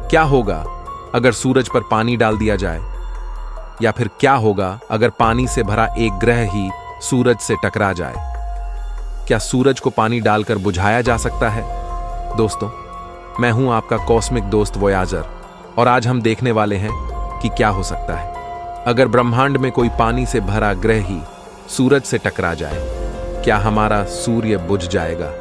क्या होगा अगर सूरज पर पानी डाल दिया जाए? या फिर क्या होगा अगर पानी से भरा एक ग्रह ही सूरज से टकरा जाए? क्या सूरज को पानी डालकर बुझाया जा सकता है? दोस्तों, मैं हूं आपका कॉस्मिक दोस्त वोयाजर, और आज हम देखने वाले हैं कि क्या हो सकता है अगर ब्रह्मांड में कोई पानी से भरा ग्रह ही सूरज से टकरा जाए। क्या हमारा सूर्य बुझ जाएगा?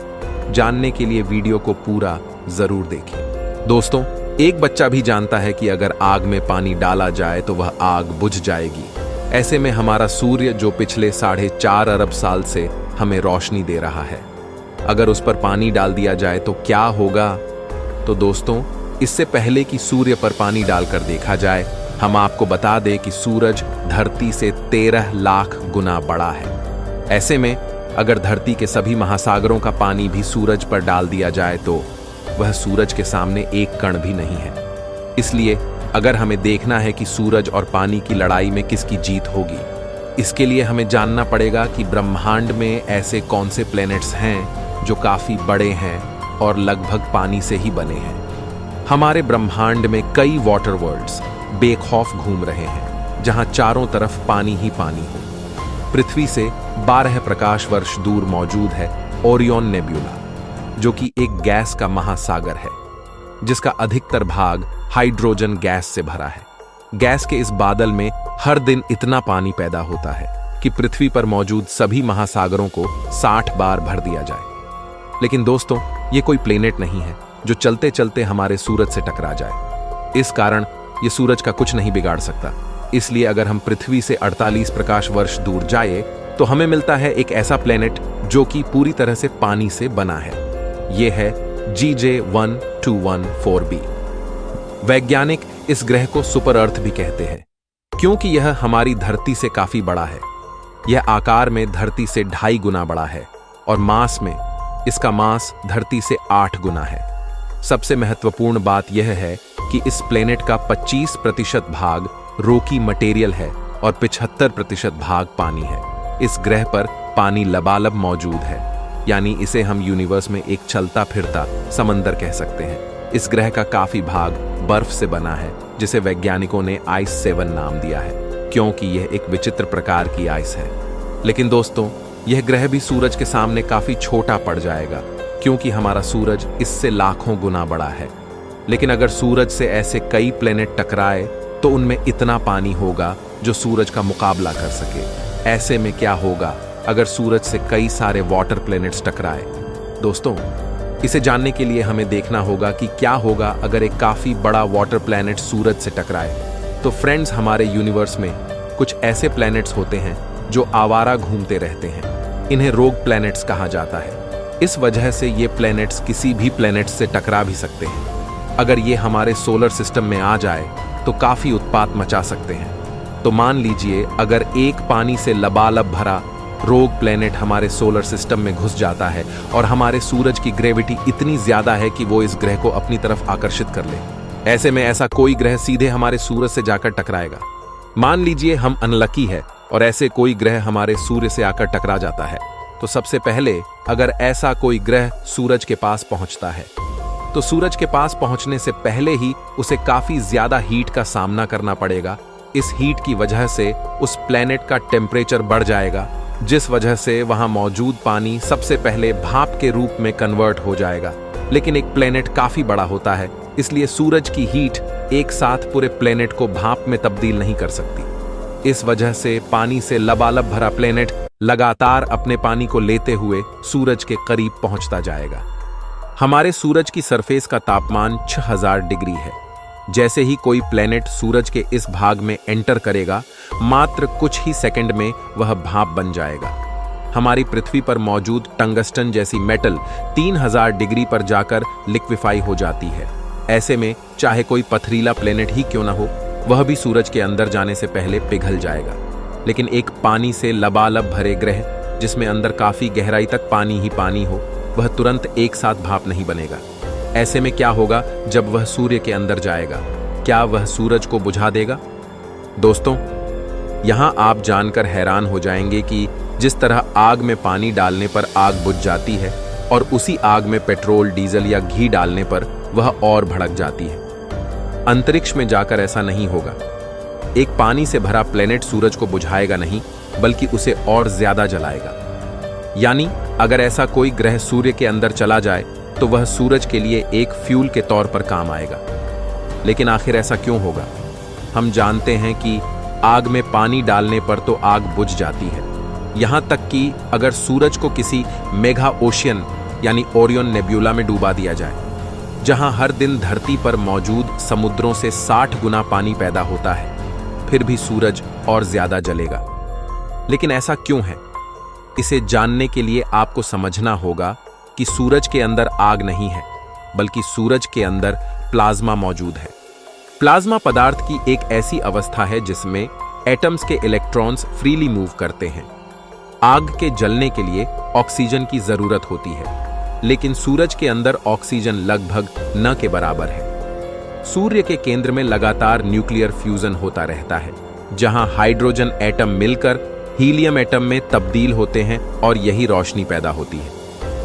जानने के लिए वीडियो को पूरा जरूर देखें। दोस्तों, एक बच्चा भी जानता है कि अगर आग में पानी डाला जाए तो वह आग बुझ जाएगी। ऐसे में हमारा सूर्य, जो पिछले 4.5 अरब साल से हमें रोशनी दे रहा है, अगर उस पर पानी डाल दिया जाए तो क्या होगा? तो दोस्तों, इससे पहले कि सूर्य पर पानी डालकर देखा जाए, हम आपको बता दें कि सूरज धरती से 13 लाख गुना बड़ा है। ऐसे में अगर धरती के सभी महासागरों का पानी भी सूरज पर डाल दिया जाए तो वह सूरज के सामने एक कण भी नहीं है। इसलिए अगर हमें देखना है कि सूरज और पानी की लड़ाई में किसकी जीत होगी, इसके लिए हमें जानना पड़ेगा कि ब्रह्मांड में ऐसे कौन से प्लैनेट्स हैं जो काफी बड़े हैं और लगभग पानी से ही बने हैं। हमारे ब्रह्मांड में कई वाटर वर्ल्ड्स बेखौफ घूम रहे हैं, जहां चारों तरफ पानी ही पानी हो। पृथ्वी से 12 प्रकाश वर्ष दूर मौजूद है ओरियन नेब्यूला, जो कि एक गैस का महासागर है, जिसका अधिकतर भाग हाइड्रोजन गैस से भरा है। गैस के इस बादल में हर दिन इतना पानी पैदा होता है कि पृथ्वी पर मौजूद सभी महासागरों को 60 बार भर दिया जाए। लेकिन दोस्तों, ये कोई प्लेनेट नहीं है जो चलते चलते हमारे सूरज से टकरा जाए। इस कारण ये सूरज का कुछ नहीं बिगाड़ सकता। इसलिए अगर हम पृथ्वी से 48 प्रकाश वर्ष दूर जाए तो हमें मिलता है एक ऐसा प्लेनेट जो कि पूरी तरह से पानी से बना है। यह है GJ1214b। वैज्ञानिक इस ग्रह को सुपर अर्थ भी कहते हैं, क्योंकि यह हमारी धरती से काफी बड़ा है। यह आकार में धरती से 2.5 गुना बड़ा है और मास में इसका मास धरती से 8 गुना है। सबसे महत्वपूर्ण बात यह है कि इस प्लेनेट का 25% भाग रोकी मटेरियल है और 75% भाग पानी है। इस ग्रह पर पानी लबालब मौजूद है, यानी इसे हम यूनिवर्स में एक चलता फिरता समंदर कह सकते हैं। इस ग्रह का काफी भाग बर्फ से बना है, जिसे वैज्ञानिकों ने आइस 7 नाम दिया है, क्योंकि यह एक विचित्र प्रकार की आइस है। लेकिन दोस्तों, यह ग्रह भी सूरज के सामने काफी छोटा पड़ जाएगा, क्योंकि हमारा सूरज इससे लाखों गुना बड़ा है। लेकिन अगर सूरज से ऐसे कई प्लेनेट टकराए तो उनमें इतना पानी होगा जो सूरज का मुकाबला कर सके। ऐसे में क्या होगा अगर सूरज से कई सारे वाटर प्लेनेट्स टकराए? दोस्तों, इसे जानने के लिए हमें देखना होगा कि क्या होगा अगर एक काफी बड़ा वाटर प्लैनेट सूरज से टकराए। तो फ्रेंड्स, हमारे यूनिवर्स में कुछ ऐसे प्लैनेट्स होते हैं जो आवारा घूमते रहते हैं। इन्हें रोग प्लैनेट्स कहा जाता है। इस वजह से ये प्लैनेट्स किसी भी प्लैनेट से टकरा भी सकते हैं। अगर ये हमारे सोलर सिस्टम में आ जाए तो काफी उत्पात मचा सकते हैं। तो मान लीजिए अगर एक पानी से लबालब भरा रोग प्लैनेट हमारे सोलर सिस्टम में घुस जाता है और हमारे सूरज की ग्रेविटी इतनी ज्यादा है कि वो इस ग्रह को अपनी तरफ आकर्षित कर ले। ऐसे में ऐसा कोई ग्रह सीधे हमारे सूरज से जाकर टकराएगा। मान लीजिए हम अनलकी है और ऐसे कोई ग्रह हमारे सूर्य से आकर टकरा जाता है, तो सबसे पहले अगर ऐसा कोई ग्रह सूरज के पास पहुंचता है तो सूरज के पास पहुंचने से पहले ही उसे काफी ज्यादा हीट का सामना करना पड़ेगा। इस हीट की वजह से उस प्लैनेट का टेम्परेचर बढ़ जाएगा, जिस वजह से वहां मौजूद पानी सबसे पहले भाप के रूप में कन्वर्ट हो जाएगा। लेकिन एक प्लैनेट काफी बड़ा होता है, इसलिए सूरज की हीट एक साथ पूरे प्लैनेट को भाप में तब्दील नहीं कर सकती। इस वजह से पानी से लबालब भरा प्लैनेट लगातार अपने पानी को लेते हुए सूरज के करीब पहुंचता जाएगा। हमारे सूरज की सरफेस का तापमान 6000 डिग्री है। जैसे ही कोई प्लैनेट सूरज के इस भाग में एंटर करेगा, मात्र कुछ ही सेकंड में वह भाप बन जाएगा। हमारी पृथ्वी पर मौजूद टंगस्टन जैसी मेटल 3000 डिग्री पर जाकर लिक्विफाई हो जाती है। ऐसे में चाहे कोई पथरीला प्लैनेट ही क्यों ना हो, वह भी सूरज के अंदर जाने से पहले पिघल जाएगा। लेकिन एक पानी से लबालब भरे ग्रह, जिसमें अंदर काफी गहराई तक पानी ही पानी हो, वह तुरंत एक साथ भाप नहीं बनेगा। ऐसे में क्या होगा जब वह सूर्य के अंदर जाएगा? क्या वह सूरज को बुझा देगा? दोस्तों, यहां आप जानकर हैरान हो जाएंगे कि जिस तरह आग में पानी डालने पर आग बुझ जाती है और उसी आग में पेट्रोल, डीजल या घी डालने पर वह और भड़क जाती है, अंतरिक्ष में जाकर ऐसा नहीं होगा। एक पानी से भरा प्लेनेट सूरज को बुझाएगा नहीं, बल्कि उसे और ज्यादा जलाएगा। यानी अगर ऐसा कोई ग्रह सूर्य के अंदर चला जाए तो वह सूरज के लिए एक फ्यूल के तौर पर काम आएगा। लेकिन आखिर ऐसा क्यों होगा? हम जानते हैं कि आग में पानी डालने पर तो आग बुझ जाती है। यहां तक कि अगर सूरज को किसी मेगा ओशियन यानी ओरियन नेब्यूला में डूबा दिया जाए, जहां हर दिन धरती पर मौजूद समुद्रों से 60 गुना पानी पैदा होता है, फिर भी सूरज और ज्यादा जलेगा। लेकिन ऐसा क्यों है? इसे जानने के लिए आपको समझना होगा कि सूरज के अंदर आग नहीं है, बल्कि सूरज के अंदर प्लाज्मा मौजूद है। प्लाज्मा पदार्थ की एक ऐसी अवस्था है जिसमें एटम्स के इलेक्ट्रॉन्स फ्रीली मूव करते हैं। आग के जलने के लिए ऑक्सीजन की जरूरत होती है, लेकिन सूरज के अंदर ऑक्सीजन लगभग न के बराबर है। सूर्य के केंद्र में लगातार न्यूक्लियर फ्यूजन होता रहता है, जहां हाइड्रोजन एटम मिलकर हीलियम एटम में तब्दील होते हैं और यही रोशनी पैदा होती है।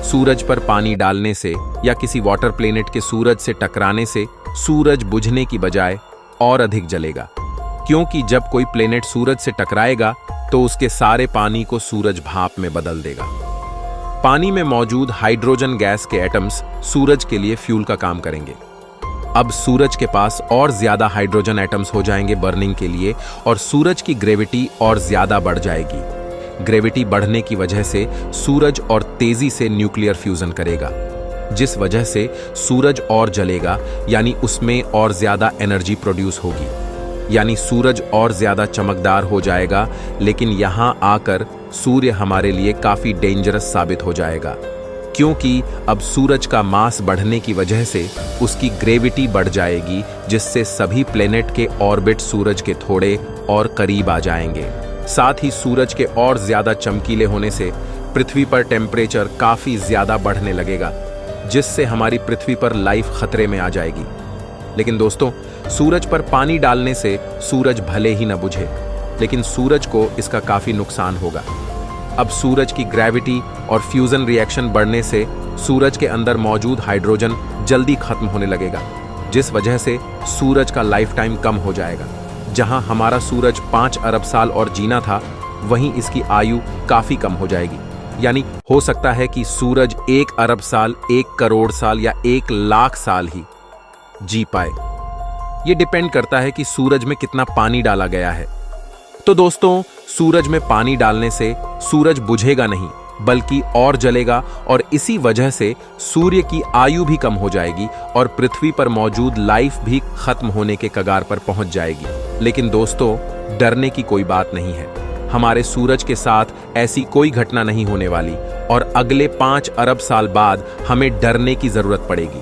सूरज पर पानी डालने से या किसी वाटर प्लेनेट के सूरज से टकराने से सूरज बुझने की बजाय और अधिक जलेगा, क्योंकि जब कोई प्लेनेट सूरज से टकराएगा तो उसके सारे पानी को सूरज भाप में बदल देगा। पानी में मौजूद हाइड्रोजन गैस के एटम्स सूरज के लिए फ्यूल का काम करेंगे। अब सूरज के पास और ज्यादा हाइड्रोजन एटम्स हो जाएंगे बर्निंग के लिए, और सूरज की ग्रेविटी और ज्यादा बढ़ जाएगी। ग्रेविटी बढ़ने की वजह से सूरज और तेजी से न्यूक्लियर फ्यूजन करेगा, जिस वजह से सूरज और जलेगा, यानी उसमें और ज्यादा एनर्जी प्रोड्यूस होगी, यानी सूरज और ज्यादा चमकदार हो जाएगा। लेकिन यहां आकर सूर्य हमारे लिए काफी डेंजरस साबित हो जाएगा, क्योंकि अब सूरज का मास बढ़ने की वजह से उसकी ग्रेविटी बढ़ जाएगी, जिससे सभी प्लेनेट के ऑर्बिट सूरज के थोड़े और करीब आ जाएंगे। साथ ही सूरज के और ज्यादा चमकीले होने से पृथ्वी पर टेम्परेचर काफी ज्यादा बढ़ने लगेगा, जिससे हमारी पृथ्वी पर लाइफ खतरे में आ जाएगी। लेकिन दोस्तों, सूरज पर पानी डालने से सूरज भले ही न बुझे, लेकिन सूरज को इसका काफी नुकसान होगा। अब सूरज की ग्रेविटी और फ्यूजन रिएक्शन बढ़ने से सूरज के अंदर मौजूद हाइड्रोजन जल्दी खत्म होने लगेगा, जिस वजह से सूरज का लाइफ टाइम कम हो जाएगा। जहां हमारा सूरज 5 अरब साल और जीना था, वहीं इसकी आयु काफी कम हो जाएगी। यानी हो सकता है कि सूरज 1 अरब साल, 1 करोड़ साल या 1 लाख साल ही जी पाए। यह डिपेंड करता है कि सूरज में कितना पानी डाला गया है। तो दोस्तों, सूरज में पानी डालने से सूरज बुझेगा नहीं, बल्कि और जलेगा, और इसी वजह से सूर्य की आयु भी कम हो जाएगी और पृथ्वी पर मौजूद लाइफ भी खत्म होने के कगार पर पहुंच जाएगी। लेकिन दोस्तों, डरने की कोई बात नहीं है। हमारे सूरज के साथ ऐसी कोई घटना नहीं होने वाली, और अगले 5 अरब साल बाद हमें डरने की जरूरत पड़ेगी,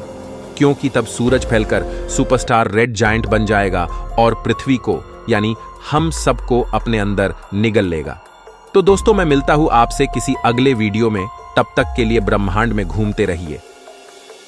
क्योंकि तब सूरज फैलकर सुपरस्टार रेड जायंट बन जाएगा और पृथ्वी को, यानी हम सबको अपने अंदर निगल लेगा। तो दोस्तों, मैं मिलता हूं आपसे किसी अगले वीडियो में। तब तक के लिए ब्रह्मांड में घूमते रहिए।